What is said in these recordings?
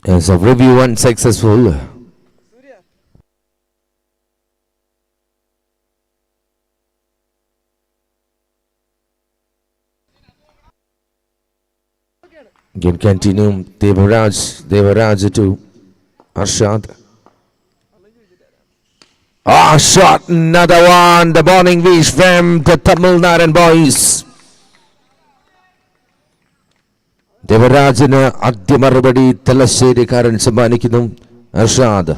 As a review unsuccessful. Again continue. Devaraj to Arshad. Shot, another one. The morning wish from the Tamil Nadu boys. Devarajan ആദ്യ മറുപടി തലശ്ശേരിക്കാരൻ സമ്മാനിക്കുന്നു. Arshad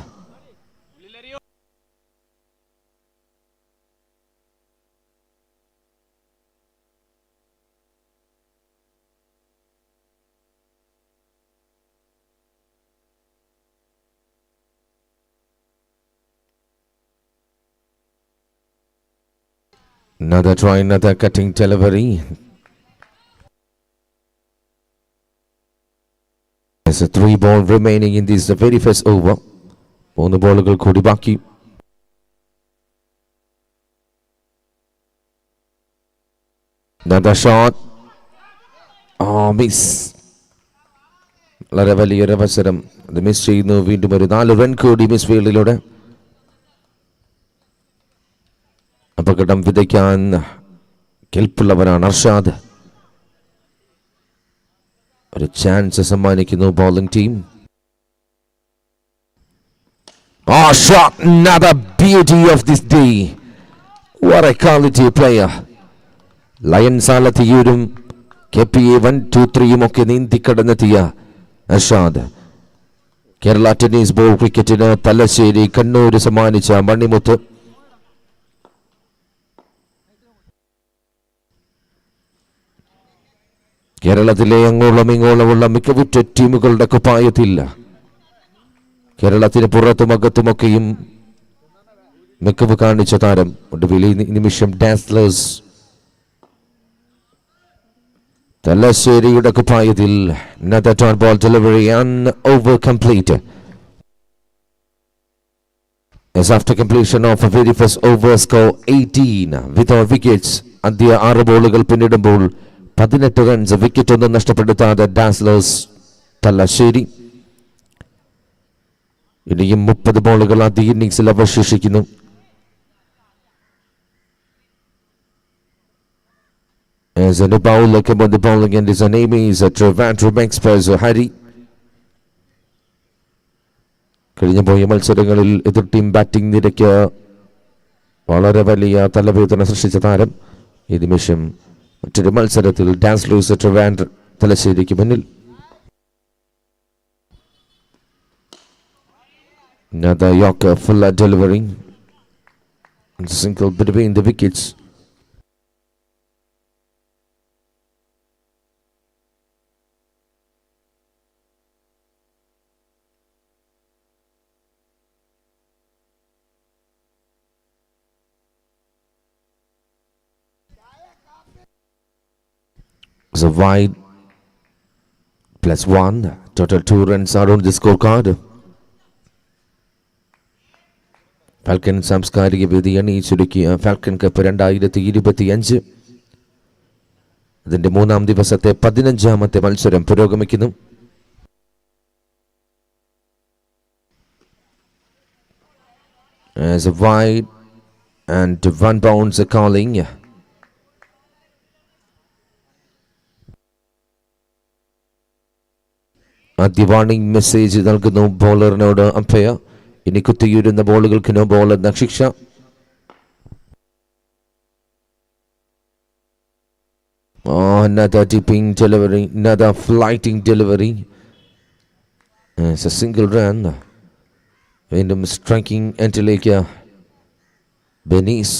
another try, another cutting delivery. There's a 3 ball remaining in this the very first over. മൂന്ന് ബോളുകൾ കൂടി ബാക്കി. Another shot. Miss. വളരെ വലിയൊരു അവസരം അത് miss ചെയ്യുന്നു. വീണ്ടും ഒരു 4 റൺ കൂടി മിസ് ഫീൽഡിലൂടെ. അപകടം വിതയ്ക്കാൻ കെൽപ്പുള്ളവനാണ് അർഷാദ്. ഒരു ചാൻസ് സമ്മാനിക്കുന്നു bowling team. Shot, another beauty of this day. What a quality player. Lion സാലത്തിയൂരും KPA 1, 2, 3 ഒക്കെ നീന്തിക്കടന്നെത്തിയ അർഷാദ് കേരള ടെന്നീസ് ബോൾ ക്രിക്കറ്റിന് തലശ്ശേരി കണ്ണൂർ സമ്മാനിച്ച മണിമുത്ത്. കേരളത്തിലെ അങ്ങോളം ഇങ്ങോളമുള്ള മികവുറ്റ ടീമുകളുടെ കുപ്പായത്തില്ല. കേരളത്തിന് പുറത്തും അകത്തുമൊക്കെയും മികവ് കാണിച്ച താരം ഒടുവിൽ ഈ നിമിഷം dazzlers തലശ്ശേരിയുടെ കുപ്പായത്തിൽ. another dot ball delivery and over complete. As after completion of a very first over, score 18 without wickets. ആദ്യ 6 ബോളുകൾ പിന്നിടുമ്പോൾ 18 റൺസ്, വിക്കറ്റ് ഒന്നും നഷ്ടപ്പെടുത്താതെ ഡാസ്ലേഴ്സ് തലശ്ശേരി. ഇനിയും 30 ബോളുകൾ ആദ്യ ഇന്നിംഗ്സിൽ അവശേഷിക്കുന്നു. As a new bowler came on the bowling end, his name is Trivandrum Express Hari. കഴിഞ്ഞ പോയ മത്സരങ്ങളിൽ എതിർ ടീം ബാറ്റിംഗ് നിരക്ക് വളരെ വലിയ തലവേദന സൃഷ്ടിച്ച താരം ഈ നിമിഷം മറ്റൊരു മത്സരത്തിൽ ഡാസ്ലേഴ്സ് ട്രിവാൻഡ്രം തലശ്ശേരിക്ക് മുന്നിൽ. Another Yorker fuller delivery. Single between the wickets. It's a wide +1. Total 2 runs are on the scorecard. Falcon സാംസ്കാരിക വേദി അണിയിച്ചൊരുക്കിയ ഫാൽക്കൺ കപ്പ് 2025 അതിന്റെ 3-ാം ദിവസത്തെ 15ാമത്തെ മത്സരം പുരോഗമിക്കുന്നു. As a wide and 1 bounce calling. ആദ്യ വാർണിംഗ് മെസ്സേജ് നൽകുന്നു ബോളറിനോട് അമ്പയർ. ഇനി കുത്തിയുരുന്ന ബോളുകൾക്ക് നോ ബോൾ എന്ന ശിക്ഷ. Another dipping delivery, another flighting delivery. It's a single run. വീണ്ടും സ്ട്രൈക്കിംഗ് എൻഡിലേക്ക് Beniz.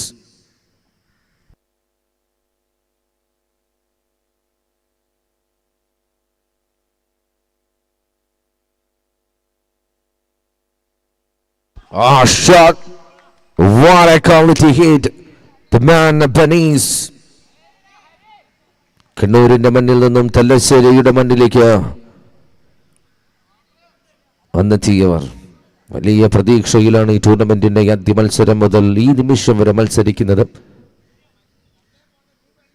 Shot. What a quality hit. The man Beniz. കണ്ണൂരിന്റെ മണ്ണിൽ നിന്നും തലശ്ശേരിയുടെ മണ്ണിലേക്ക് വന്നെത്തിയവർ വലിയ പ്രതീക്ഷയിലാണ് ഈ ടൂർണമെന്റിന്റെ ആദ്യ മത്സരം മുതൽ ഈ നിമിഷം വരെ മത്സരിക്കുന്നത്.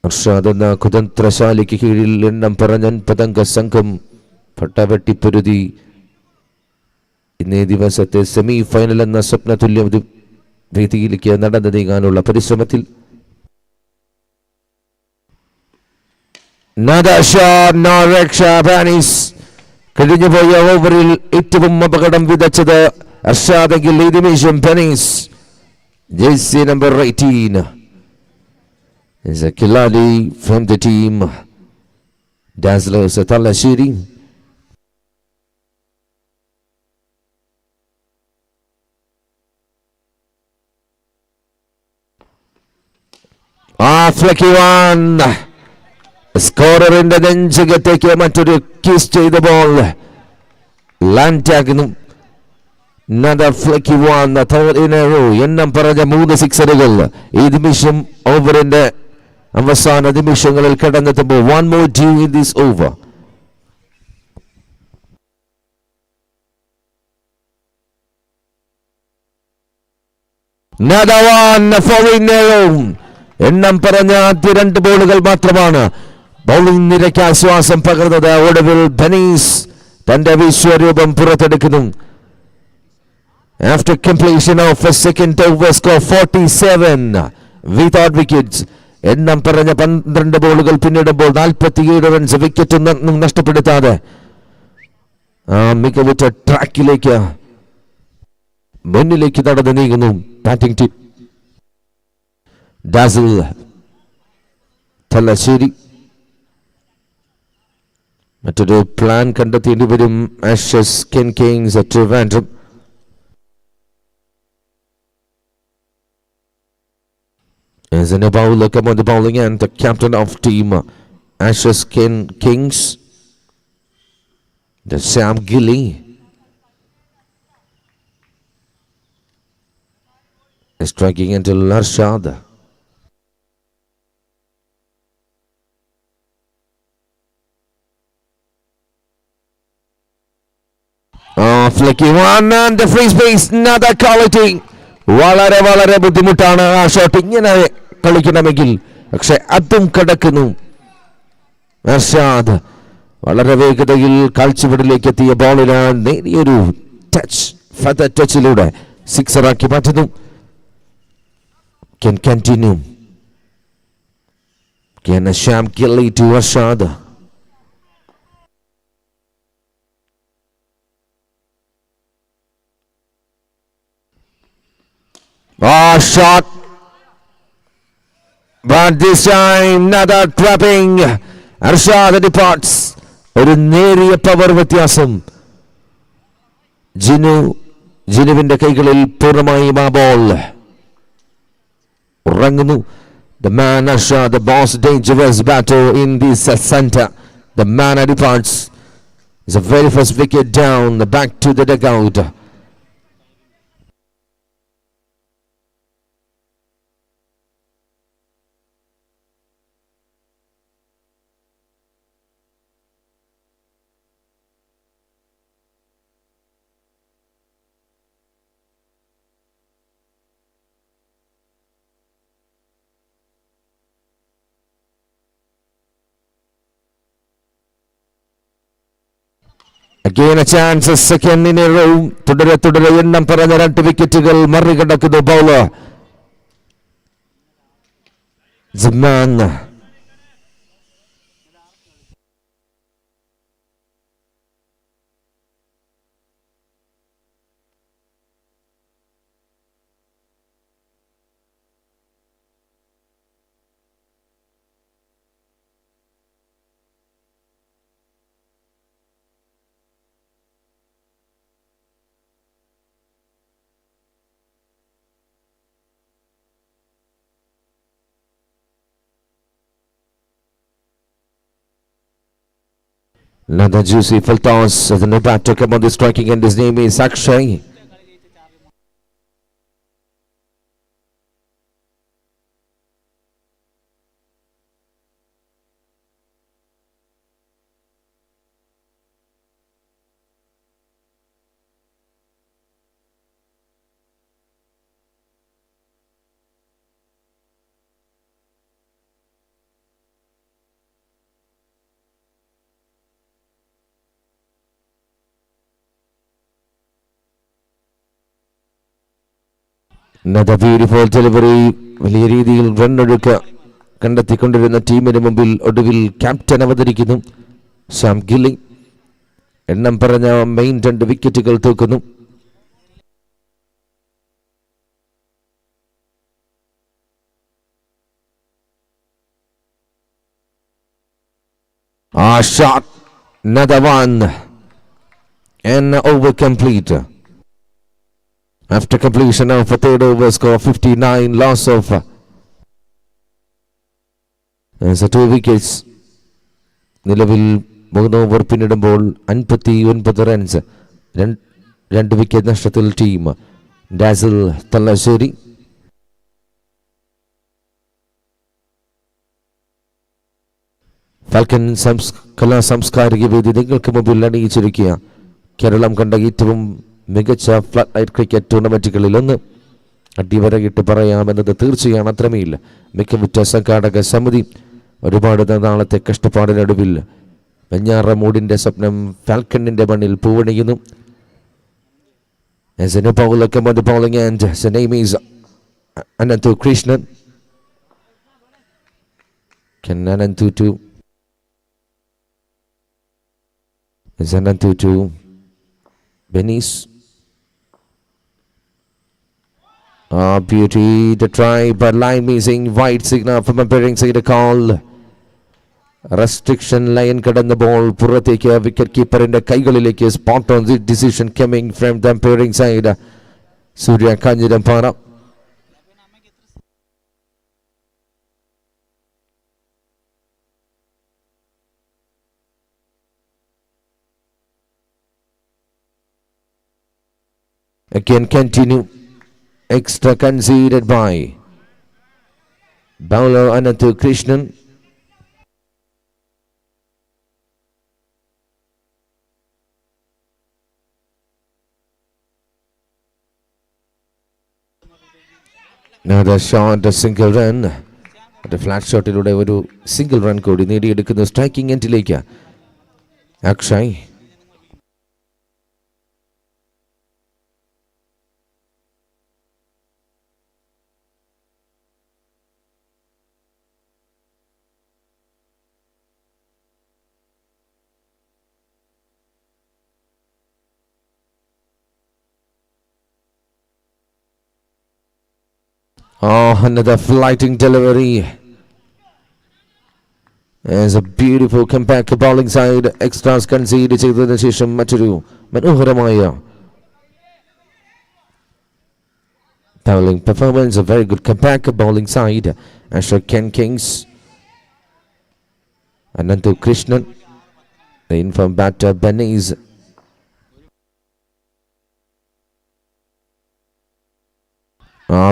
അർഷാദ് എന്ന കുതന്ത്രശാലിക്ക് കീഴിൽ എണ്ണം പറഞ്ഞ 9 സംഘം പട്ടവെട്ടിപ്പൊരുതി ഇന്നേ ദിവസത്തെ സെമി ഫൈനൽ എന്ന സ്വപ്നതുല്യ വേദിയിലേക്ക് നടന്നു നീങ്ങാനുള്ള പരിശ്രമത്തിൽ കഴിഞ്ഞുപോയ ഓവറിൽ ഏറ്റവും അപകടം വിതച്ചത് അർഷാദെങ്കിൽ ഈ നിമിഷം ബനീസ് jersey number 18 is a Kilali from the team Dazzlers Thalashiri. Flecky one. Scorer in the നെഞ്ചകത്തേക്ക് മറ്റൊരു കിസ് ചെയ്ത ബോൾ ലാൻഡ് ആകുന്നു. Another flecky one, the third in a row. എണ്ണം പറഞ്ഞ 3 സിക്സറുകൾ ഈ നിമിഷം ഓവറിന്റെ അവസാന നിമിഷങ്ങളിൽ കടന്നെത്തുമ്പോൾ one more due in this over. Another one for in a row. എണ്ണം പറഞ്ഞ ആദ്യ 2 ബോളുകൾ മാത്രമാണ് ബൗളിംഗ് നിരയ്ക്ക് ആശ്വാസം പകർന്നത്. ഒടുവിൽ ബനീസ് തന്റെ വിശ്വരൂപം പുറത്തെടുക്കുന്നു. After completion of a second over, score 47 without wickets. എണ്ണം പറഞ്ഞ 12 ബോളുകൾ പിന്നിടുമ്പോൾ 47 റൺസ് വിക്കറ്റ് നഷ്ടപ്പെടുത്താതെ മികവുറ്റ ട്രാക്കിലേക്ക് മുന്നിലേക്ക് നടന്നു നീങ്ങുന്നു ബാറ്റിംഗ് ടീം. ഡാസിൽ തലശ്ശേരി മറ്റൊരു പ്ലാൻ കണ്ടെത്തേണ്ടി വരും. Ashes Ken Kings Trivandrum. As in a bowler, come on the bowling end, the captain of team Ashes Kings, the Sam Gilly is striking into Larshad. Flicky one and the free space, another quality. വളരെ വളരെ ബുദ്ധിമുട്ടാണ് ആ shot ഇങ്ങനെ കളിക്കണമെങ്കിൽ, പക്ഷെ അതും കടക്കുന്നു. അർഷാദ് വളരെ വേഗതയിൽ കാൽച്ചുവടിലേക്ക് എത്തിയ ബോളിന് നേരിയൊരു ടച്ച്, ഫെദർ ടച്ചിലൂടെ സിക്സറാക്കി മാറ്റുന്നു. Can continue. Can Sham Gilly to Arshad. Shot, but this time another trapping. Arshad departs. ഒരു നേരിയ പവർ വ്യത്യാസം ജിനുവിന്റെ കൈകളിൽ പൂർണ്ണമായും ആ ബോൾ ഉറങ്ങുന്നു. The man Arshad, the boss, dangerous batter in this center. The man departs. It's a very first wicket down, back to the dugout. Again a chance, a second in a row. തുടരെ എണ്ണം പറഞ്ഞ 2 വിക്കറ്റുകൾ മറികടക്കുന്നു bowler Zaman. Another juicy full toss as the batter come on the striking end. His name is Akshay. Another beautiful delivery. വലിയ രീതിയിൽ റണ്ണൊഴുക്ക് കണ്ടെത്തിക്കൊണ്ടിരുന്ന ടീമിന് മുമ്പിൽ ഒടുവിൽ captain അവതരിക്കുന്നു. Shyam Gilling എണ്ണം പറഞ്ഞ മെയിൻ 2 വിക്കറ്റുകൾ തൂക്കുന്നു. Shot, another one, and over complete. After completion of a third over, score 59, loss of 2 wickets. നിലവിൽ 3 over പിന്നിടുമ്പോൾ 59 റൺസ്, 2 വിക്കറ്റ് നഷ്ടത്തിൽ team. Dazzle Thalassery falcon Kala Samskarika വേദി നിങ്ങൾക്ക് മുമ്പിൽ അണിയിച്ചിരിക്കുക കേരളം കണ്ട ഏറ്റവും മികച്ച ഫ്ലാറ്റ് ലൈറ്റ് ക്രിക്കറ്റ് ടൂർണമെന്റുകളിൽ ഒന്ന്. അടിവരയിട്ട് പറയാമെന്നത് തീർച്ചയാണ്. അത്രമേൽ മികവുറ്റ സംഘാടക സമിതി. ഒരുപാട് നാളത്തെ കഷ്ടപ്പാടിനൊടുവിൽ വെഞ്ഞാറ മൂടിന്റെ സ്വപ്നം ഫാൽക്കണിന്റെ മണ്ണിൽ പൂവണിയുന്നു. As a new bowler come on the bowling end, his name is Ananthu Krishnan. Can Ananthu to is Ananthu to Benice. Beauty to try, but line missing. White signal from umpiring side a call. Restriction line kadanda ball പുറത്തേക്ക്. Wicket കീപ്പറിന്റെ കൈകളിലേക്ക്. Spot on the decision coming from the umpiring side. Surya Kanjirampara. Again continue. Extra conceded by bowler Ananthu Krishnan. Another shot, a single run. The flat ഷോട്ടിലൂടെ ഒരു single run കൂടി നേടിയെടുക്കുന്ന striking എൻഡിലേക്ക് Akshay. Another flighting delivery. As a beautiful comeback bowling side. Extras concede ചെയ്തതിനു ശേഷം മറ്റൊരു മനോഹരമായ bowling performance. A very good comeback bowling side. Ashok Ken Kings, Ananthu Krishnan, the informed batter Benice.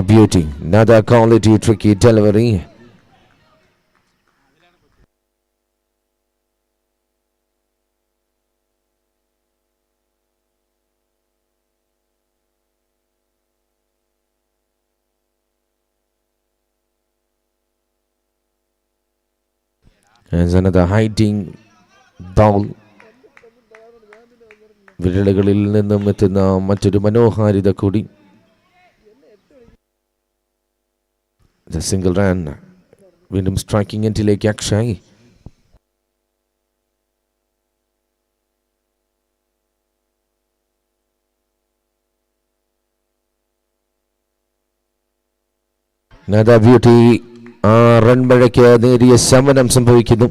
Beauty, another quality tricky delivery. As another hiding ball. വിരലുകളിൽ നിന്നും എത്തുന്ന മറ്റൊരു മനോഹാരിത കൂടി. The single run. വീണ്ടും സ്ട്രൈക്കിംഗ് എൻഡിലേക്ക് അക്ഷയ്. Another beauty. റൺ മഴയ്ക്ക് നേരിയ ശമനം സംഭവിക്കുന്നു.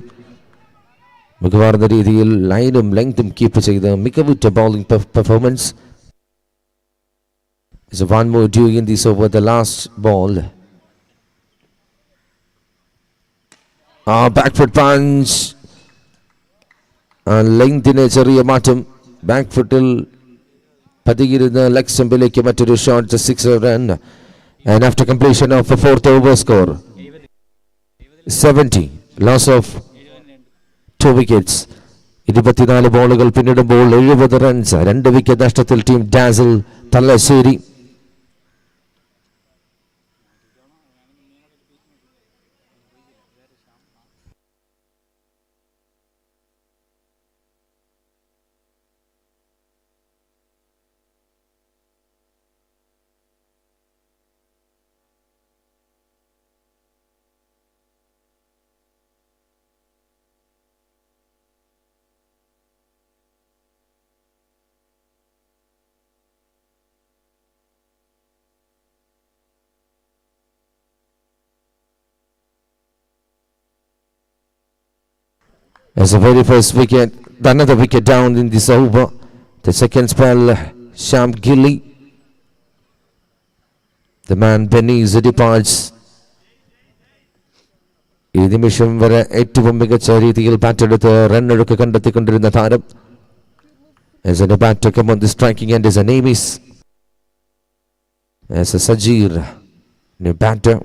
മികവാർന്ന രീതിയിൽ ലൈനും ലെങ്തും കീപ്പ് ചെയ്ത് മികവുറ്റ bowling performance. One more due in this over the last ball. Back foot punch. ലെങ്തിന് ചെറിയ മാറ്റം. ബാക്ക് ഫുട്ടിൽ പതിയിരുന്ന ലെഗ് സ്റ്റമ്പിലേക്ക് മറ്റൊരു shot. 6 run. And after completion of the 4th over, score 70, loss of 2 wickets. 24 ബോളുകൾ പിന്നിടുമ്പോൾ 70 റൺസ്, 2 വിക്കറ്റ് നഷ്ടത്തിൽ team dazzle Thalassery. As the very first wicket, another wicket down in this over. The second spell, Sham Gilly. The man Beniz departs. ഈ നിമിഷം വരെ ഏറ്റവും മികച്ച രീതിയിൽ ബാറ്റെടുത്ത് റണ്ണൊഴുക്ക് കണ്ടെത്തിക്കൊണ്ടിരുന്ന താരം. As a batter come on the striking end, his name is as a Sajir, new batter.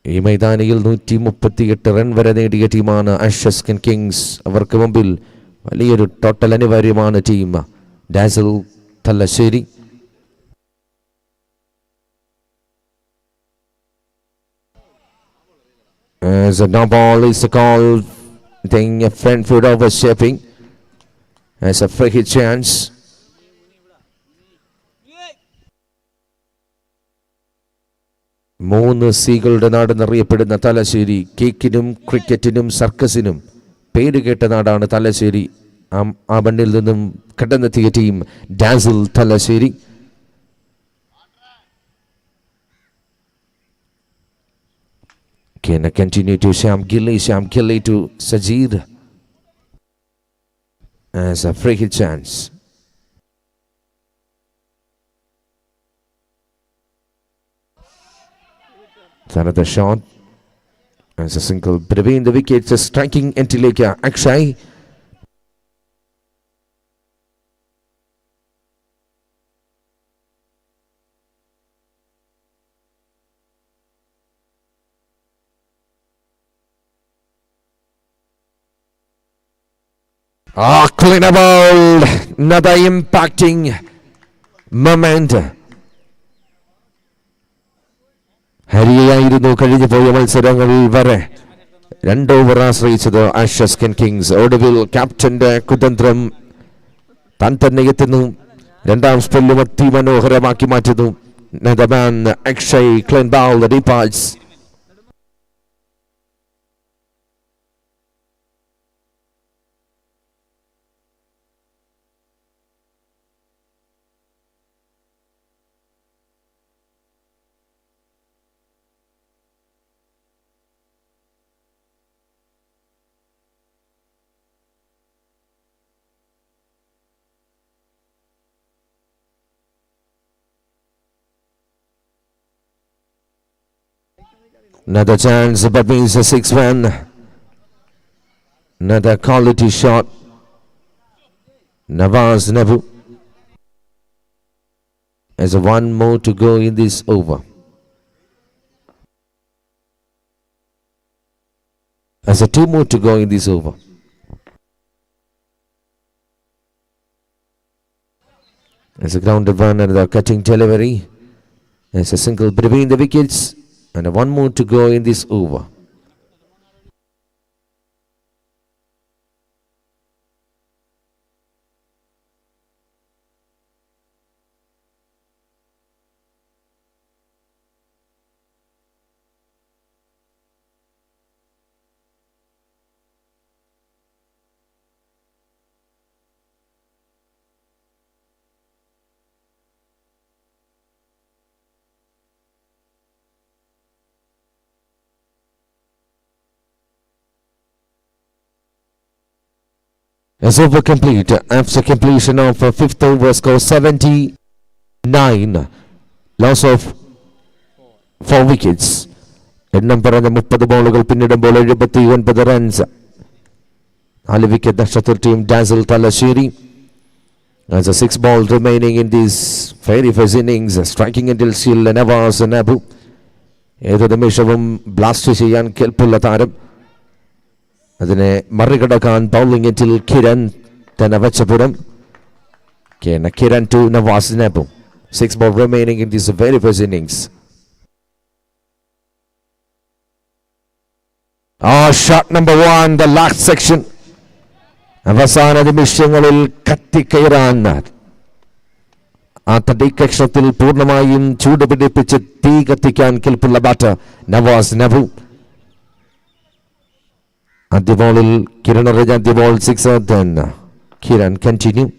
ഈ മൈതാനിയിൽ 138 run വരെ നേടിയ ടീമാണ് ആഷസ് കിങ്സ്. അവർക്ക് മുമ്പിൽ വലിയൊരു ടോട്ടൽ അനിവാര്യമാണ് team dazzle Thalassery. As a no ball is called, thing a front foot overstepping as a free hit chance. മൂന്ന് സീകളുടെ നാടെന്നറിയപ്പെടുന്ന തലശ്ശേരി കേക്കിനും ക്രിക്കറ്റിനും സർക്കസിനും പേരുകേട്ട നാടാണ് തലശ്ശേരി. ആ മണ്ണിൽ നിന്നും കടന്നെത്തിയ team dazzle Thalassery. Can continue to Sham Gilly to Sajid as a free hit chance. Another shot as a single between the wickets, striking Entileka Akshay. Clean ball, another impacting moment. ഹരിയായിരുന്നു കഴിഞ്ഞു പോയ മത്സരങ്ങളിൽ വരെ 2 ഓവർ ആശ്രയിച്ചത് ആഷസ് കിങ്സ്. ഒടുവിൽ ക്യാപ്റ്റന്റെ കുതന്ത്രം താൻ തന്നെ എത്തുന്നു. രണ്ടാം സ്പെല്ലും അതിമനോഹരമാക്കി മാറ്റുന്നു. Akshay clean ball ഡിപ്പാർട്സ്. Another chance, but means a 6-1. Another quality shot. Nawaz Nabu. There's one more to go in this over. There's 2 more to go in this over. There's a grounded one and the cutting delivery. There's a single between the wickets. And 1 more to go in this over. Is over complete after completion of 5th over. Score 79. Loss of 4 wickets. എണ്ണം പറഞ്ഞ 30 ബോളുകൾ പിന്നിടുമ്പോൾ 79 runs. 4 wicket നഷ്ടത്തിൽ team dazzle Thalassery. As a 6 ball remaining in this very first innings, striking until still Nawaz Nabu. ഏത് നിമിഷവും blast ചെയ്യാൻ കെൽപ്പുള്ള താരം. അതിനെ മറികടക്കാൻ ബൗളിംഗ് എറ്റിൽ കിരൺ തനവച്ചപുരം. Kiran to Nawaz Nabu. 6 ball remaining in this very first innings. Shot number 1, the last section. അവസാന നിമിഷങ്ങളിൽ കത്തിക്കയറാൻ ആ തടിക്കക്ഷണത്തിൽ പൂർണ്ണമായും ചൂടുപിടിപ്പിച്ച് തീ കത്തിക്കാൻ കെൽപ്പുള്ള ബാറ്റർ നവാസ് നബു. ആദ്യ ബോളിൽ കിരൺ എറിഞ്ഞ ആദ്യ ball 6. Then Kiran continue.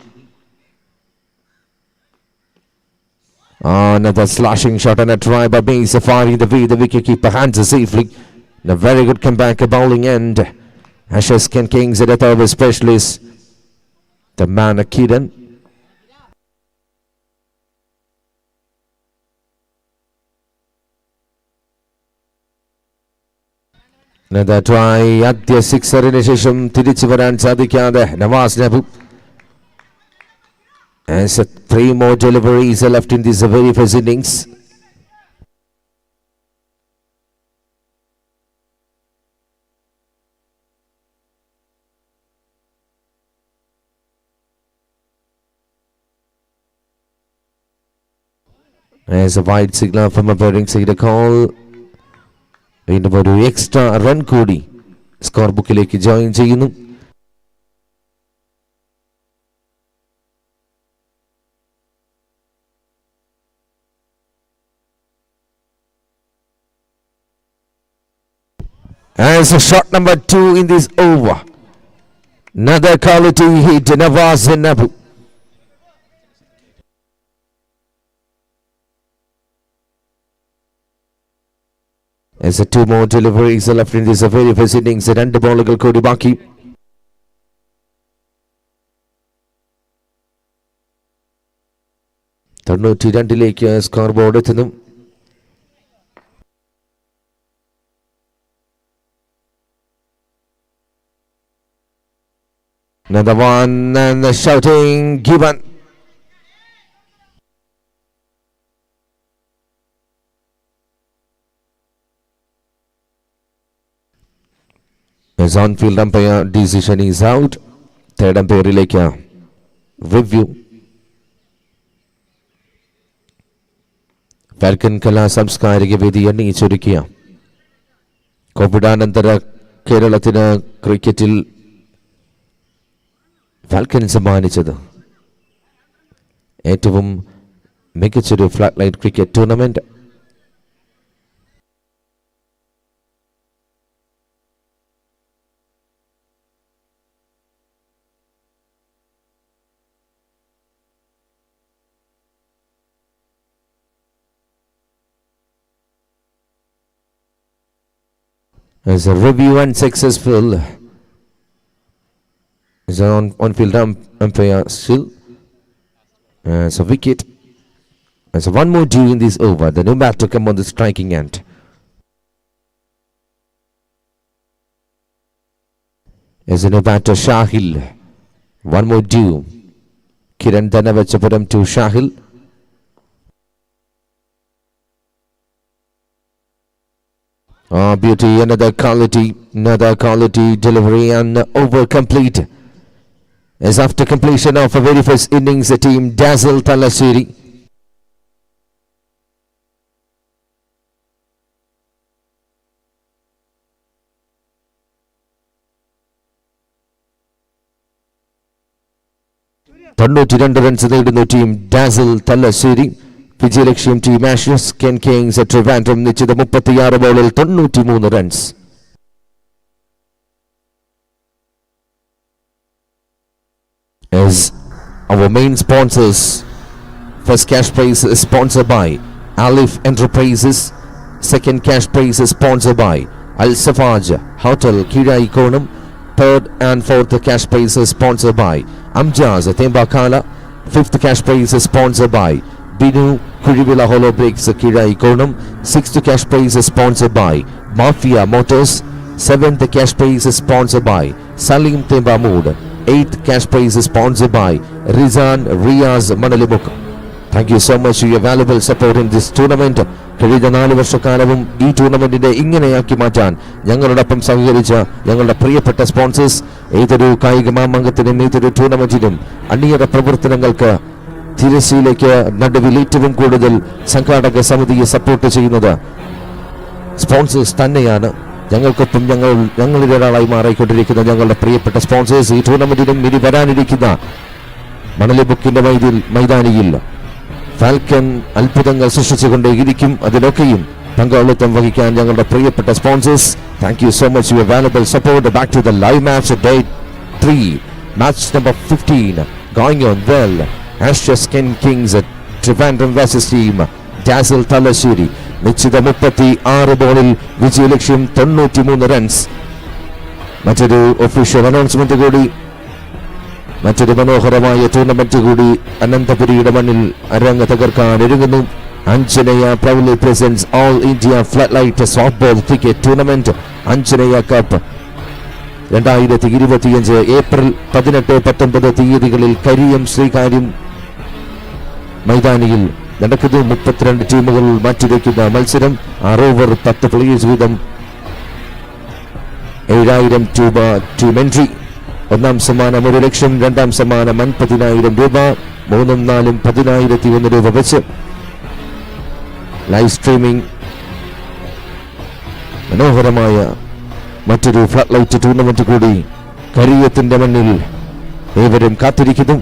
Another slashing shot and a try by May Safari. The wicket keeper hands it safely A very good comeback bowling end. Ashes Ken Kings at the over specialist. The man Kiran. Another try at the sixer ശേഷം തിരിച്ചു വരാൻ സാധിക്കാതെ Nawaz നബു. As 3 more deliveries are left in this very first innings. As a wide signal from a bowling side call. വീണ്ടും ഒരു extra run കൂടി score ബുക്കിലേക്ക് join ചെയ്യുന്നു. As a shot number 2 in this over. Another quality hit, Nawaz Nabu. As a 2 more deliveries are left in this very first innings. 2 ബോളുകൾ കൂടി ബാക്കി. തൊണ്ണൂറ്റിരണ്ടിലേക്ക് score board എത്തുന്നു. Another one and the shouting given. As on-field umpire decision is out. Third umpire review. Falcon Kala Samskarika Vedi എണ്ണിച്ചൊരുക്കിയ കോവിഡാനന്തര കേരളത്തിന് ക്രിക്കറ്റിൽ falcon സമ്മാനിച്ചത് ഏറ്റവും മികച്ചൊരു flat light cricket tournament. As a review unsuccessful. As an on-field umpire still. As a wicket. As a 1 more due in this over. The new batter come on the striking end. As a new batter Shahil. 1 more due. Kiran Dhanavachapuram to Shahil. Beauty, another quality delivery and over complete. As after completion of a very first innings, the team dazzle Thalassery. runs നേടുന്ന team dazzle Thalassery. വിജയലക്ഷ്യം team Ashes Ken Kings at Trivandrum നിശ്ചിത 36 ബോളിൽ 93 runs. As our main sponsors, first cash prize is sponsored by Alif Enterprises, second cash prize is sponsored by Al Safaj Hotel Kiraikonam, third and fourth cash prize is sponsored by Amjaz Tembakala, fifth cash prize is sponsored by Binu Kurivilla Hollow Bricks Kiraikonam, sixth cash prize is sponsored by Mafia Motors, seventh cash prize is sponsored by Salim Tembamood, eighth cash prize is sponsored by Rizan Riaz Manalibuk. Thank you so much for your valuable support in this tournament. കഴിഞ്ഞ 4 വർഷക്കാലവും ഈ ടൂർണമെന്റിനെ ഇങ്ങനെയാക്കി മാറ്റാൻ ഞങ്ങളോടൊപ്പം സഹകരിച്ച ഞങ്ങളുടെ പ്രിയപ്പെട്ട sponsors, ഏതൊരു കായിക മാമാങ്കത്തിനും ഏതൊരു ടൂർണമെന്റിനും അണിയറ പ്രവർത്തനങ്ങൾക്ക് തിരശ്ശീലയ്ക്ക് നടുവിൽ ഏറ്റവും കൂടുതൽ സംഘാടക സമിതിയെ സപ്പോർട്ട് ചെയ്യുന്നത് സ്പോൺസേഴ്സ് തന്നെയാണ്. ഞങ്ങൾക്കൊപ്പം ഞങ്ങളിൽ ഒരാളായി മാറിക്കൊണ്ടിരിക്കുന്ന ഞങ്ങളുടെ പ്രിയപ്പെട്ട സ്പോൺസേഴ്സ് ഈ ടൂർണമെന്റിനും ഇനി വരാനിരിക്കുന്ന മണലിബുക്കിന്റെ മൈതാനിയിൽ ഫാൽക്കൺ അത്ഭുതങ്ങൾ സൃഷ്ടിച്ചുകൊണ്ടേയിരിക്കും. അതിലൊക്കെയും പങ്കാളിത്തം വഹിക്കാൻ ഞങ്ങളുടെ പ്രിയപ്പെട്ട sponsors, thank you so much your valuable support. Back to the live match day 3, match number 15 going on well. Ashes Ken Kings at Trivandrum versus team Dazzle Thalassery. നിശ്ചിത 36 ബോളിൽ വിജയലക്ഷ്യം 93 റൺസ്. മറ്റൊരു ഒഫീഷ്യൽ അനൗൺസ്മെന്റ് കൂടി, മറ്റൊരു മനോഹരമായ tournament കൂടി അനന്തപുരിയുടെ മണ്ണിൽ അരങ്ങ് തകർക്കാൻ ഒരുങ്ങുന്നു. Anjaneya proudly presents all India flood softball cricket tournament Anjaneya cup 2025 April 18-19 തീയതികളിൽ കരിയം ശ്രീകാര്യം മൈതാനിയിൽ നടക്കുന്നു. 32 ടീമുകൾ മാറ്റിവെക്കുന്ന മത്സരം. 6 ഓവർ 10 പ്ലേയേഴ്സ് വീതം. 7,000 രൂപ ടീം എൻട്രി. ഒന്നാം സമ്മാനം 1 ലക്ഷം, രണ്ടാം സമ്മാനം 50,000 രൂപ, 3ഉം 4ഉം 10,001 രൂപ വെച്ച്. Live streaming. മനോഹരമായ മറ്റൊരു ഫ്ലഡ് ലൈറ്റ് ടൂർണമെന്റ് കൂടി കരിയത്തിന്റെ മണ്ണിൽ ഏവരും കാത്തിരിക്കുന്നു.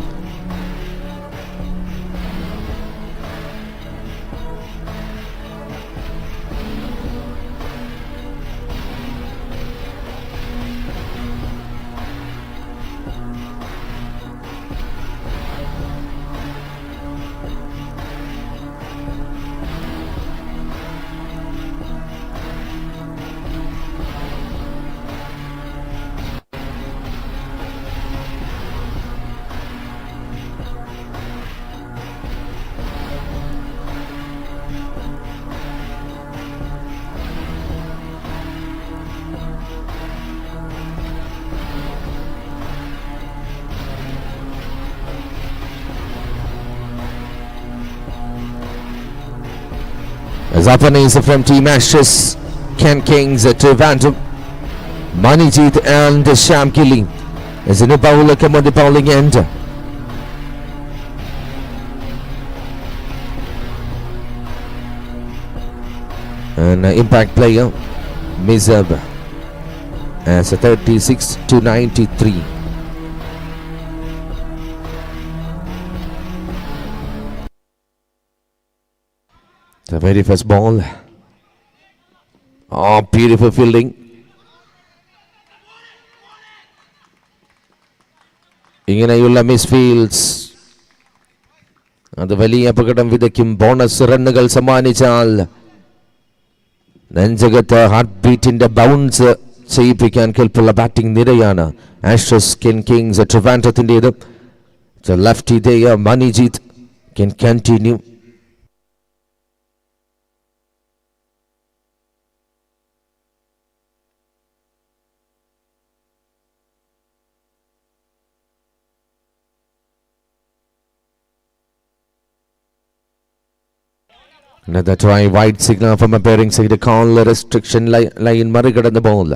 As opponents from Team Ashes, Ken Kings, Trivandrum, Manijit and Sham Gilly. As in a bowler come on the bowling end. An impact player, Mizab, as a 36-93. The very first ball. Oh, beautiful fielding. ഇങ്ങനെയുള്ള മിസ്ഫീൽഡ്സ് അത് വലിയ അപകടം വിതയ്ക്കും. Bonus റണ്ണുകൾ സമ്മാനിച്ചാൽ നെഞ്ചകത്ത് heart ബീറ്റിന്റെ bounce ചെയ്യിപ്പിക്കാൻ കെൽപ്പുള്ള ബാറ്റിംഗ് നിരയാണ് ആഷസ് കെൻ കിങ്സ് ട്രിവാൻഡ്രത്തിൻ്റെത്. Lefty there Manijit can continue. Another try, wide signal from appearing side, call restriction line മറികടന്ന ബോൾ.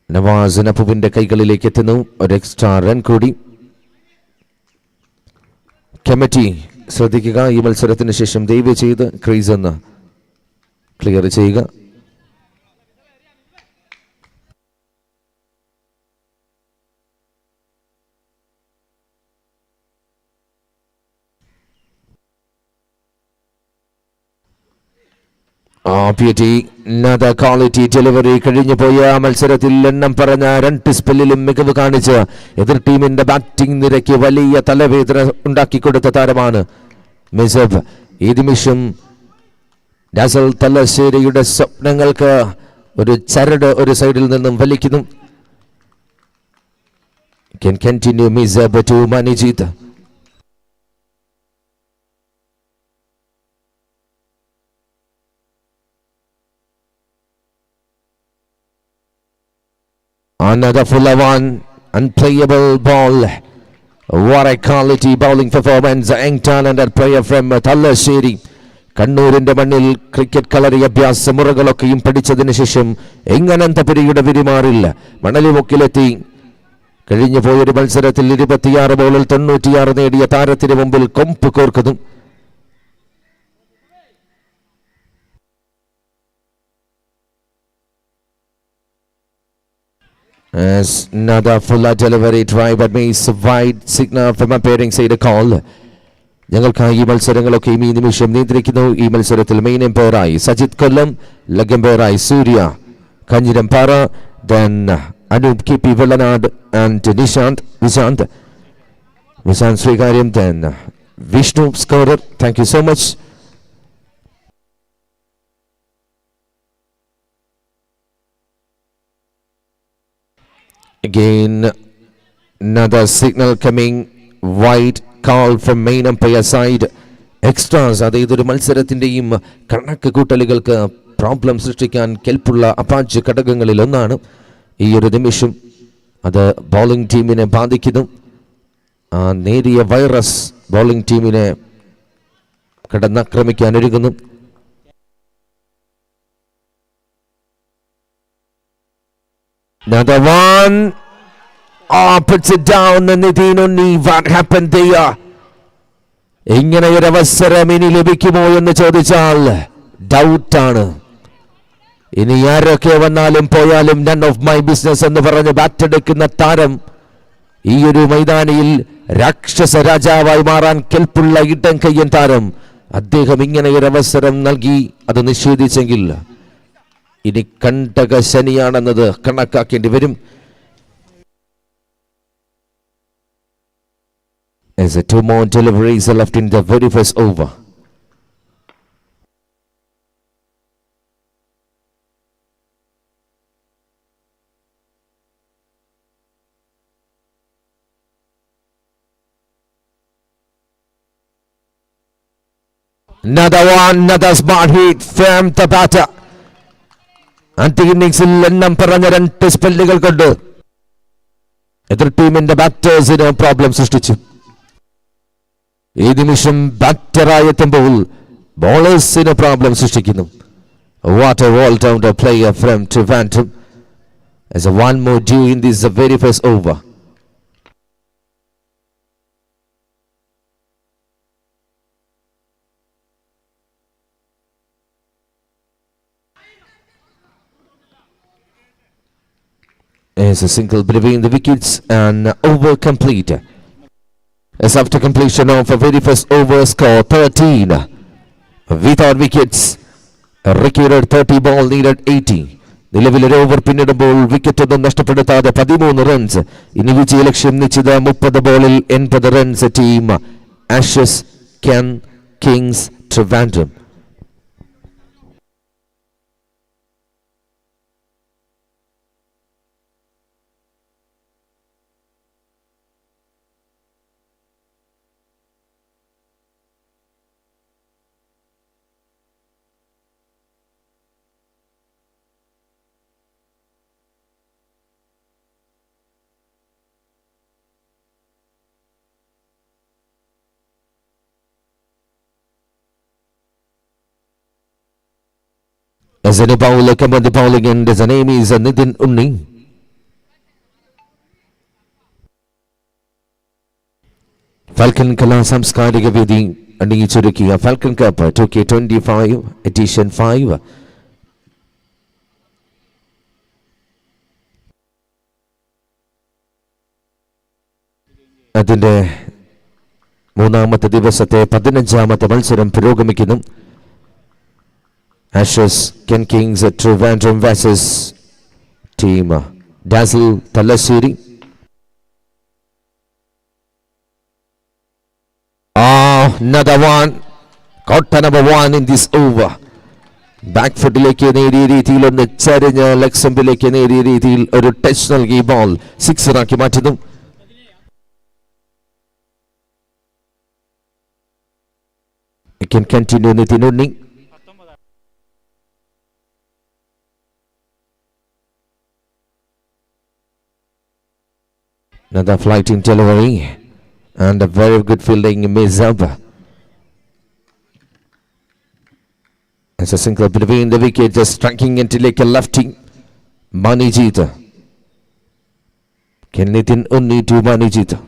നവാസ് നപ്പുവിന്റെ കൈകളിലേക്ക് എത്തുന്നു. ഒരു എക്സ്ട്രാ റൺ കൂടി. കമ്മിറ്റി ശ്രദ്ധിക്കുക, ഈ മത്സരത്തിന് ശേഷം ദയവ് ചെയ്ത് ക്രീസ് എന്ന് ക്ലിയർ ചെയ്യുക. ക്വാളിറ്റി ഡെലിവറി കഴിഞ്ഞു പോയ മത്സരത്തിൽ എണ്ണം പറഞ്ഞ 2 സ്പെല്ലിലും മികവ് കാണിച്ച് എതിർ ടീമിന്റെ ബാറ്റിംഗ് നിരയ്ക്ക് വലിയ തലവേദന ഉണ്ടാക്കിക്കൊടുത്ത താരമാണ് മിസബ്. ഈ നിമിഷം ഡസൽ തലശ്ശേരിയുടെ സ്വപ്നങ്ങൾക്ക് ഒരു ചരട് ഒരു സൈഡിൽ നിന്നും വലിക്കുന്നു. Can continue Mizab to Manijit. Another full one, unplayable ball. What a quality bowling performance. Young talented player from Thalasheri. കണ്ണൂരിന്റെ മണ്ണിൽ ക്രിക്കറ്റ് കളറി അഭ്യാസമുറകളൊക്കെയും പഠിച്ചതിന് ശേഷം എങ്ങനന്തപുരിയുടെ വിരിമാറില്ല മണലിമുക്കിലെത്തി. കഴിഞ്ഞു പോയൊരു മത്സരത്തിൽ 26 ബോളിൽ 96 നേടിയ താരത്തിന് മുമ്പിൽ കൊമ്പ് കോർക്കുന്നു. As another full delivery try but makes wide signal from appearing side call. ഞങ്ങൾക്കായി ഈ മത്സരങ്ങളൊക്കെയും ഈ നിമിഷം നിയന്ത്രിക്കുന്നു. ഈ മത്സരത്തിൽ മെയിൻ എംപയറായി സജിത് കൊല്ലം, ലെഗ് എംപയറായി Surya Kanjirampara, then Anoop K P Vellanad and Vishanth Sreekaryam, then Vishnu scorer. Thank you so much. Again, another signal coming. White call from main umpire side. Extras. അതൊരു മത്സരത്തിൻ്റെയും കണക്ക് കൂട്ടലുകൾക്ക് പ്രോബ്ലം സൃഷ്ടിക്കാൻ കെൽപ്പുള്ള അപാജ്യ ഘടകങ്ങളിൽ ഒന്നാണ് ഈ ഒരു നിമിഷം. അത് ബോളിംഗ് ടീമിനെ ബാധിക്കുന്നു. നേരിയ വൈറസ് ബോളിംഗ് ടീമിനെ കടന്നാക്രമിക്കാൻ ഒരുങ്ങുന്നു. Another one. Puts it down. Nitin Unni. What happened there? ഇങ്ങനെ ഒരു അവസരം ഇനി ലഭിക്കുമോ എന്ന് ചോദിച്ചാൽ ഡൗട്ടാണ്. ഇനി ആരൊക്കെ വന്നാലും പോയാലും നൺ ഓഫ് മൈ ബിസിനസ് എന്ന് പറഞ്ഞ് ബാറ്റെടുക്കുന്ന താരം ഈ ഒരു മൈതാനിയിൽ രാക്ഷസ രാജാവായി മാറാൻ കെൽപ്പുള്ള ഇടം കയ്യൻ താരം. അദ്ദേഹം ഇങ്ങനെ ഒരു അവസരം നൽകി അത് നിഷേധിച്ചെങ്കിൽ ഇനി കണ്ടക ശനിയാണെന്നത് കണക്കാക്കേണ്ടി വരും. As a 2 more deliveries are left in the very first over. Another one, another smart hit from the batter. ആദ്യ ഇന്നിംഗ്സിൽ എണ്ണം പറഞ്ഞ 2 സ്പെല്ലുകൾ കൊണ്ട് എതിർ ടീമിന്റെ ബാറ്റേഴ്സിന് പ്രോബ്ലം സൃഷ്ടിച്ചു. ഈ നിമിഷം ബാറ്ററായി എത്തുമ്പോൾ ബോളേഴ്സിന് പ്രോബ്ലം സൃഷ്ടിക്കുന്നു. What a all-rounder player from Trivandrum. As a one more due in this very first over. As a single between the wickets and over complete. As after completion of a very first over, score 13 without wickets. Required 30 ball, needed 80. നിലവിൽ ഒരു over പിന്നിടുമ്പോൾ wicket ഒന്നും നഷ്ടപ്പെടുത്താതെ 13 runs. ഇനി വിജയ ലക്ഷ്യം നിശ്ചിത 30 ബോളിൽ 80 runs. Team Ashes Ken Kings Trivandrum. As a bowler come on the bowling end, his name is Nitin Unni. Falcon Kala Samskarika Vedi അണിയിച്ചൊരുക്കിയ Falcon cup 2K25 edition 5. അതിന്റെ മൂന്നാമത്തെ ദിവസത്തെ 15ാമത്തെ മത്സരം പുരോഗമിക്കുന്നു. Ashes Ken Kings at Trivandrum versus team Dazzle Tallassery. Another one. Caught number 1 in this over. Back foot-ലേക്ക് നേരിയ രീതിയിൽ ഒന്ന് ചരിഞ്ഞ ലെഗ് സ്റ്റമ്പിലേക്ക് നേരിയ രീതിയിൽ ഒരു ടച്ച് നൽകി ബോൾ 6 ആക്കി മാറ്റുന്നു. It can continue Nitin Unni. Another flighting delivery and a very good fielding Mizab. As a single between the wickets, striking into like a lefty. Manijita. Can Nitin Unni to Manijita?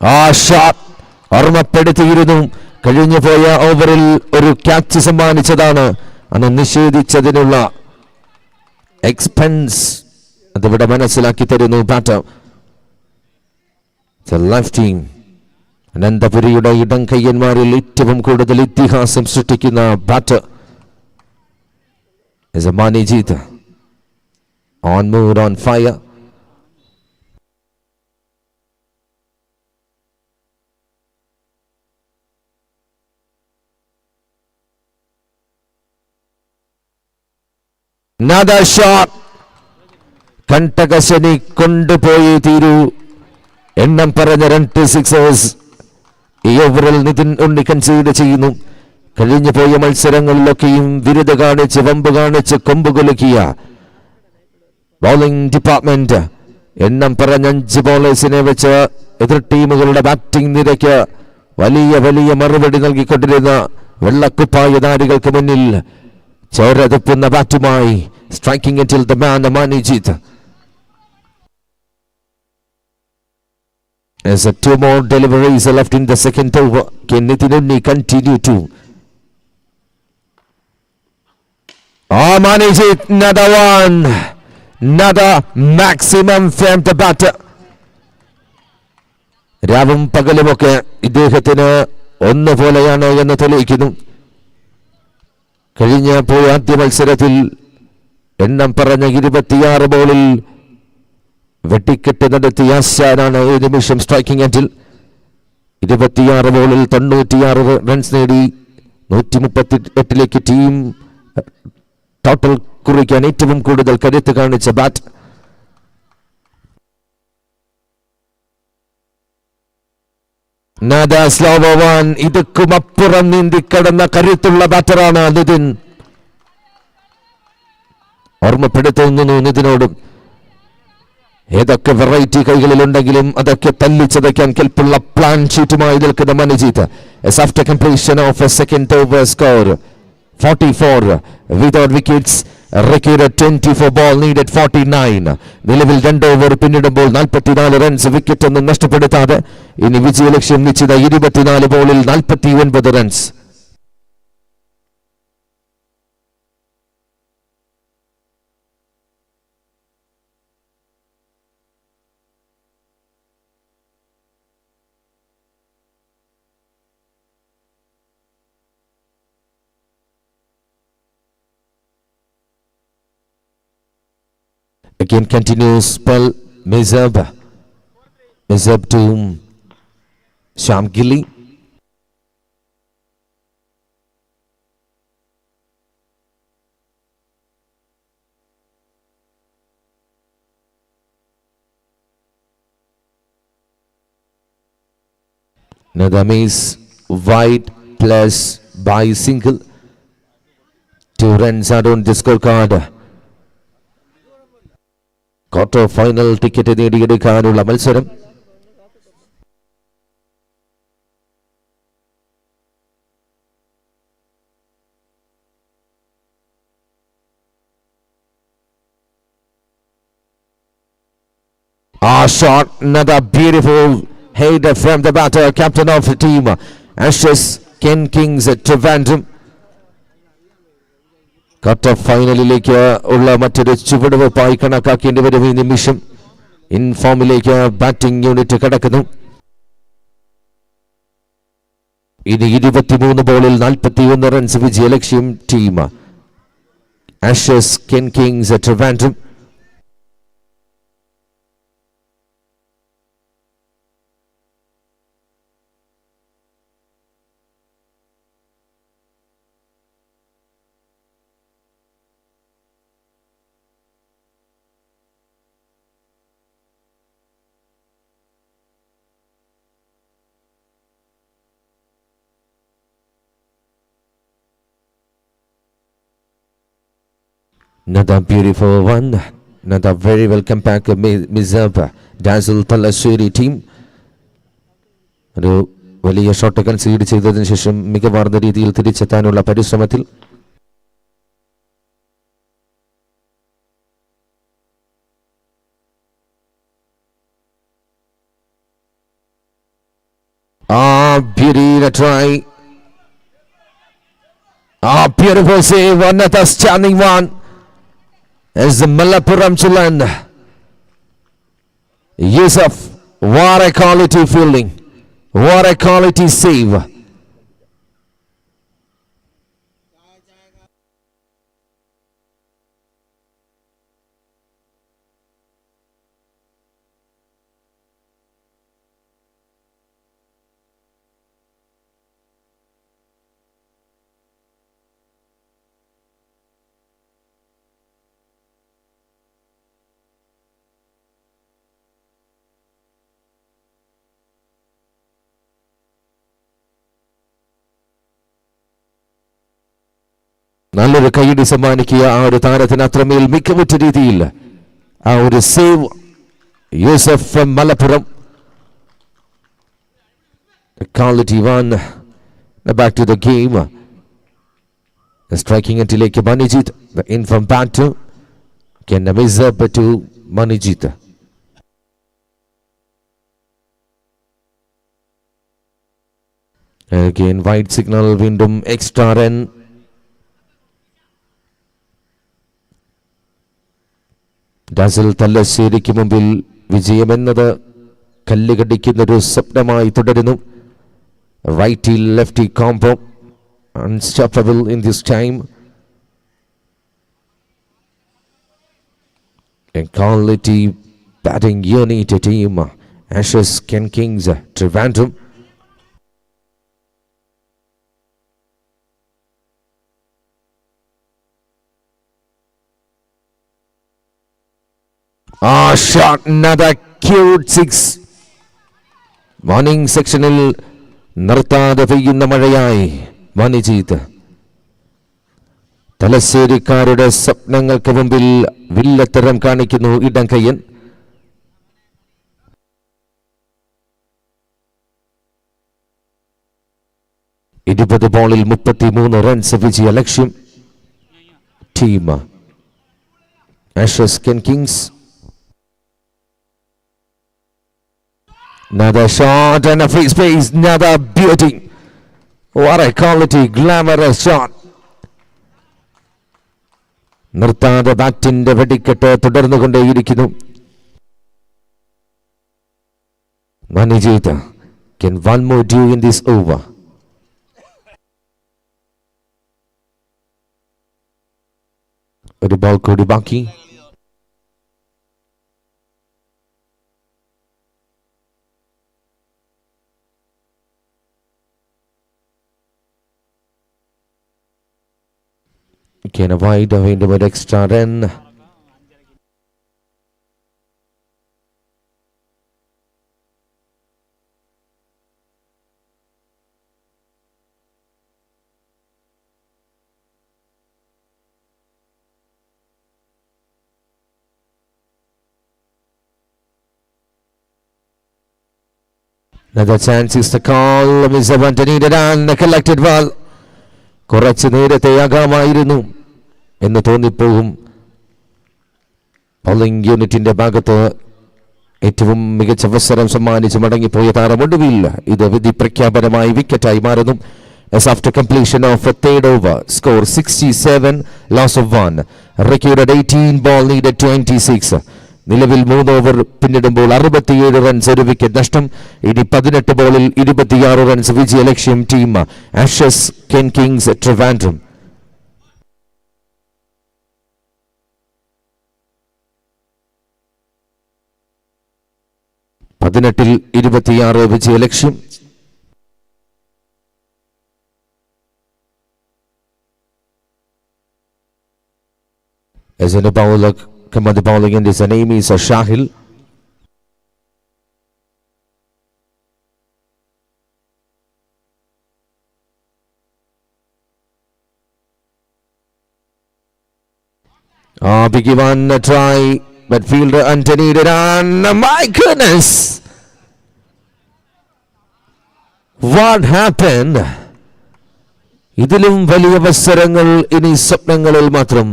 ആ shot ഓർമ്മപ്പെടുത്തിയിരുന്നു. കഴിഞ്ഞു പോയ ഓവറിൽ ഒരു catch സമ്മാനിച്ചതാണ്. അന്ന് നിഷേധിച്ചതിനുള്ള expense അതിവിടെ മനസ്സിലാക്കി തരുന്നു batter. Left team അനന്തപുരിയുടെ ഇടം കയ്യന്മാരിൽ ഏറ്റവും കൂടുതൽ ഇതിഹാസം സൃഷ്ടിക്കുന്ന batter Manijita. On mood, on fire. Another shot. കണ്ടകശനി കൊണ്ടുപോയി തീരൂ. എണ്ണം പറഞ്ഞ 2 സിക്സേഴ്സ് ഈ ഓവറിൽ നിതിൻ ഉണ്ണി കൺസീഡ് ചെയ്യുന്നു. കഴിഞ്ഞു പോയ മത്സരങ്ങളിലൊക്കെയും വിരുദ്ധ കാണിച്ച് വമ്പ് കാണിച്ച് കൊമ്പ് കുലുക്കിയ ബൗളിംഗ് ഡിപ്പാർട്ട്മെന്റ് എണ്ണം പറഞ്ഞ 5 ബോളേഴ്സിനെ വെച്ച് എതിർ ടീമുകളുടെ ബാറ്റിംഗ് നിരയ്ക്ക് വലിയ വലിയ മറുപടി നൽകിക്കൊണ്ടിരുന്ന വെള്ളക്കുപ്പായധാരികൾക്ക് മുന്നിൽ ചോരതുപ്പുന്ന ബാറ്റുമായി striking until the man Manijit. As 2 more deliveries are left in the second over, can Nitin Unni continue to? Manijit, another one, another maximum from the batter. രാവും പകലുമൊക്കെ ഇദ്ദേഹത്തിന് ഒന്നുപോലെയാണ് എന്ന് തെളിയിക്കുന്നു. കഴിഞ്ഞ പോയ ആദ്യ മത്സരത്തിൽ എണ്ണം പറഞ്ഞ 26 ബോളിൽ വെട്ടിക്കെട്ട് നടത്തിയ ആശാനാണ് ഈ നിമിഷം സ്ട്രൈക്കിംഗ് എൻഡിൽ. 26 ബോളിൽ 96 റൺസ് നേടി 138ലേക്ക് ടീം ടോട്ടൽ കുറിക്കാൻ ഏറ്റവും കൂടുതൽ കരുത്ത് കാണിച്ച ബാറ്റ്. ഇതൊക്കും അപ്പുറം നീന്തിക്കടന്ന കരുത്തുള്ള ബാറ്ററാണ് നിതിൻ. ഓർമ്മപ്പെടുത്തുന്നു നിതിനോടും ഏതൊക്കെ വെറൈറ്റി കൈകളിലുണ്ടെങ്കിലും അതൊക്കെ തല്ലിച്ചതയ്ക്കാൻ കെൽപ്പുള്ള പ്ലാൻ ഷീറ്റുമായി നിൽക്കുന്ന മനുജിത്ത്. After completion of a second over score 44 without wickets, recorded 24 ball needed 49. നിലവിൽ 2 ഓവർ പിന്നിടുമ്പോൾ 44 റൺസ് വിക്കറ്റ് ഒന്നും നഷ്ടപ്പെടുത്താതെ ഇനി വിജയലക്ഷ്യം നിശ്ചിത 24 ബോളിൽ 49 runs. Again continues spell Mizab to Sham Gilly. Nadamis wide plus by single. 2 runs are on the scorecard. Quarter final ticket നേടിയെടുക്കാനുള്ള മത്സരം. Shot, another beautiful header from the batter, captain of the team, Ashes Ken Kings at Trivandrum. Quarter ഫൈനലിലേക്ക് ഉള്ള മറ്റൊരു ചുവടുവെപ്പായി കണക്കാക്കേണ്ടി വരും ഈ നിമിഷം. ഇൻഫോമിലേക്ക് batting unit കടക്കുന്നു. ഇനി 23 ബോളിൽ 41 റൺസ് വിജയലക്ഷ്യം team Ashes Ken Kings at Trivandrum. Another beautiful one, another very well compact Mizab Dazzle Talasuri team. ഒരു വലിയ ഷോട്ട് കൺസീഡ് ചെയ്തതിനു ശേഷം മികവാർന്ന രീതിയിൽ തിരിച്ചെത്താനുള്ള പരിശ്രമത്തിൽ. Beauty to try. Beautiful save, another stunning one. As the Malappuram Chilan Yusuf, what a quality fielding, what a quality save. നല്ലൊരു കൈയടി സമ്മാനിക്കുക ആ ഒരു താരത്തിന് അത്രമേൽ മികവുറ്റ രീതിയിൽ ആ ഒരു save Yusuf Malappuram. Quality one. Back to the game. The striking endലേക്ക് Manijit. The in from batter. Can miss up to Manijit. Again wide signal വീണ്ടും extra run. ഡാസിൽ തലശ്ശേരിക്ക് മുമ്പിൽ വിജയമെന്നത് കല്ലുകടിക്കുന്നൊരു സ്വപ്നമായി തുടരുന്നു. Righty lefty combo unstoppable in this time. A quality batting unit team. Ashes Ken Kings Trivandrum. Shot, another cute six. Morning sectionil നിർത്താതെ പെയ്യുന്ന മഴയായി മനിജീത്. തലശ്ശേരിക്കാരുടെ സ്വപ്നങ്ങൾക്ക് മുമ്പിൽ വില്ലത്തരം കാണിക്കുന്നു ഇടംകയ്യൻ. ഇരുപത് ബോളിൽ 33 റൺസ് വിജയ ലക്ഷ്യം. Team Ashes Ken Kings. Another shot and a free space. Another beauty. What a quality, glamorous shot. നിർത്താതെ ബാറ്റിന്റെ വെടിക്കെട്ട് തുടർന്നുകൊണ്ടേയിരിക്കുന്നു. Manijit can one more do in this over. ഒരു ബോൾ കൂടി ബാക്കി. Can avoid വീണ്ടും ഒരു extra run. Another chance is the call. Mr. Needed and collected well. കുറച്ച് നേരത്തെ ആകാമായിരുന്നു എന്ന് തോന്നിപ്പോകും. ബൗളിംഗ് യൂണിറ്റിന്റെ ഭാഗത്ത് ഏറ്റവും മികച്ച അവസരം സമ്മാനിച്ച് മടങ്ങിപ്പോയ താരം ഒടുവിൽ ഇത് വിധി പ്രഖ്യാപനമായി വിക്കറ്റായി മാറുന്നു. As after completion of a third over, score 67, loss of 1. Recorded 18 ball needed 26. നിലവിൽ 3 ഓവർ പിന്നിടുമ്പോൾ 67 റൺസ്, ഒരു വിക്കറ്റ് നഷ്ടം. ഇനി 18 ബോളിൽ 26 റൺസ് വിജയ ലക്ഷ്യം. Team Ashes Ken Kings Trivandrum. പതിനെട്ടിൽ 26 വിജയ ലക്ഷ്യം. As in a bowler, come on the bowling end is an Amy Shahil. Biggie one try, but fielder underneath it, and my goodness, what happened? ഇതിലും വലിയ അവസരങ്ങൾ ഇനി സ്വപ്നങ്ങളിൽ മാത്രം.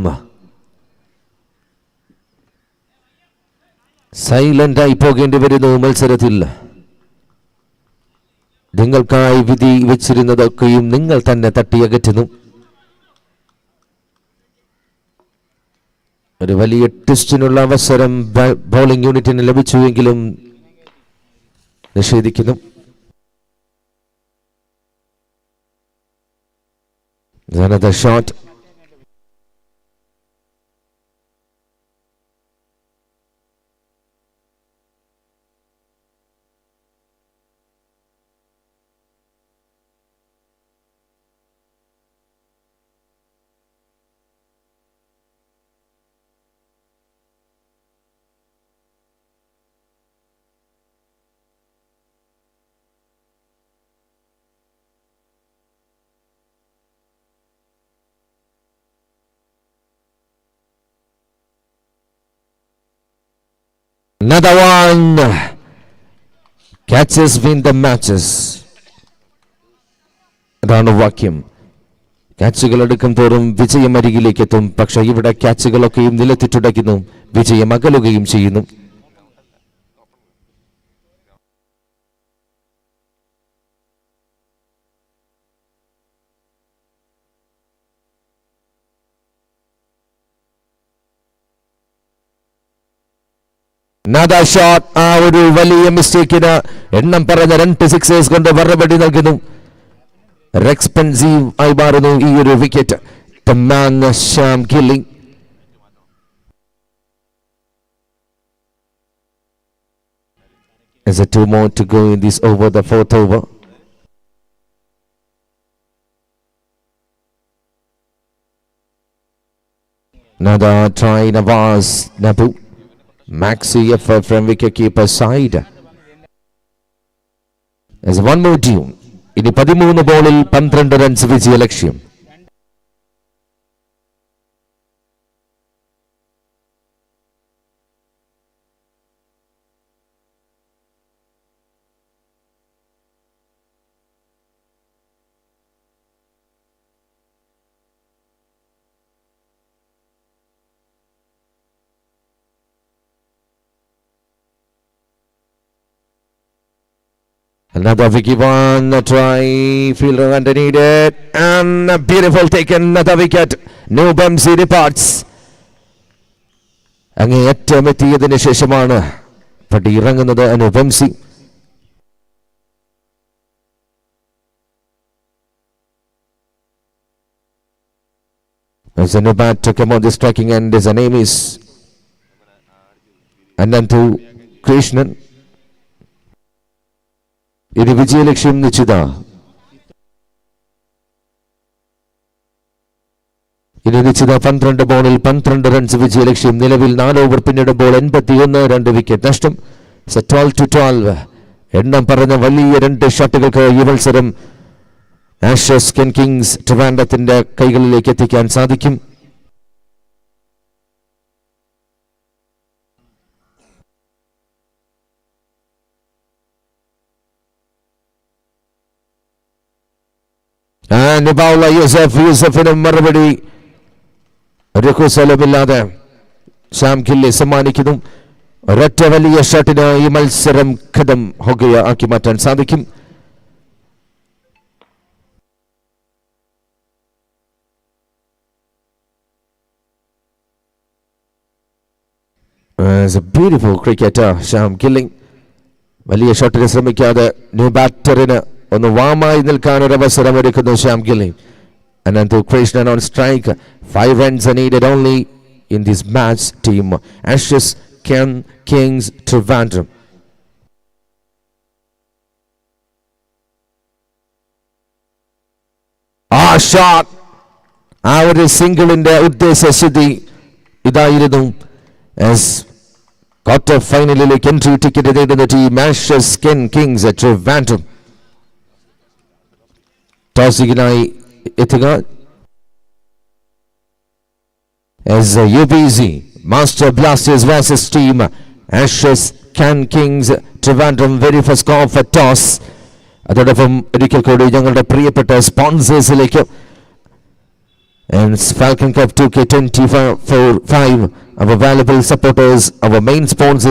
സൈലന്റ് ആയി പോകേണ്ടി വരുന്നു മത്സരത്തിൽ. നിങ്ങൾക്കായി വിധി വെച്ചിരുന്നതൊക്കെയും നിങ്ങൾ തന്നെ തട്ടിയകറ്റുന്നു. ഒരു വലിയ ടെസ്റ്റിനുള്ള അവസരം ബൗളിംഗ് യൂണിറ്റിന് ലഭിച്ചുവെങ്കിലും നിഷേധിക്കുന്നു. Another shot. Another one. Catches win the matches. അതാണ് വാക്യം. ക്യാച്ചുകൾ എടുക്കും തോറും വിജയം അരികിലേക്ക് എത്തും. പക്ഷെ ഇവിടെ ക്യാച്ചുകളൊക്കെയും നിലത്തിട്ടുടയ്ക്കുന്നു, വിജയം അകലുകയും ചെയ്യുന്നു. Another shot. ആ ഒരു വലിയ മിസ്റ്റേക്കിന് എണ്ണം പറഞ്ഞ 2 സിക്സേഴ്സ് കൊണ്ട് മറുപടി നൽകുന്നു. എക്സ്പെൻസീവ് ആയി മാറുന്നു ഈ ഒരു wicket. The man Sham Gilly. There's a 2 more to go in this over, the 4th over. Another try, Nawaz Nabu. Maxi effort from wicketkeeper side. There's one more due. ഇനി 13 ബോളിൽ 12 runs വിജയ ലക്ഷ്യം. Another wicket one, a try, fielder underneath it, and a beautiful taken, another wicket. No Bamsi departs. അങ്ങേയറ്റം എത്തിയതിന് ശേഷമാണ് പടിയിറങ്ങുന്നത് Anu ബംസി. There's a new bat to come on the striking end. His name is Anantu Krishnan. ഇത് വിജയലക്ഷ്യം നിശ്ചിത. ഇനി നിശ്ചിത 12 ബോളിൽ 12 runs വിജയലക്ഷ്യം. നിലവിൽ 4 ഓവർ പിന്നിടുമ്പോൾ 81, 2 വിക്കറ്റ് നഷ്ടം. 12-12. എണ്ണം പറഞ്ഞ വലിയ 2 ഷോട്ടുകൾക്ക് ഈ മത്സരം ആഷസ് കിങ്സ് ട്രിവാൻഡ്രത്തിന്റെ കൈകളിലേക്ക് എത്തിക്കാൻ സാധിക്കും. യൂസഫിന് മറുപടി ഒരു കുശലമില്ലാതെ ഷാം ഗില്ലി സമ്മാനിക്കുന്നു. ഒരൊറ്റ വലിയ ഷോട്ടിന് ഈ മത്സരം ഖതം ഹോഗയ ആക്കി മാറ്റാൻ സാധിക്കും. Beautiful cricketer Sham Gilly. വലിയ ഷോട്ടിന് ശ്രമിക്കാതെ ന്യൂ ബാറ്ററിന് ഒന്ന് വാമായി നിൽക്കാൻ ഒരു അവസരം ഒരുക്കുന്നു Sham Gilly. Anantu Krishnan on strike. 5 runs are needed only in this match. Team Ashes Kings Trivandrum. Shot. ആ ഒരു സിംഗിളിന്റെ ഉദ്ദേശശുദ്ധി ഇതായിരുന്നു. ക്വാർട്ടർ ഫൈനലിലേക്ക് എൻട്രി ടിക്കറ്റ് നേടുന്ന ടീം ആഷസ് കിങ്സ് ട്രിവാൻഡ്രം. ടോസിനായി എത്തുക UBC Master Blasters versus team Ashes Kings Trivandrum. Very first call for toss. അതോടൊപ്പം ഒരിക്കൽ കൂടി ഞങ്ങളുടെ പ്രിയപ്പെട്ട സ്പോൺസേഴ്സിലേക്ക് Falcon Cup 2K25 our valuable supporters, our main sponsors.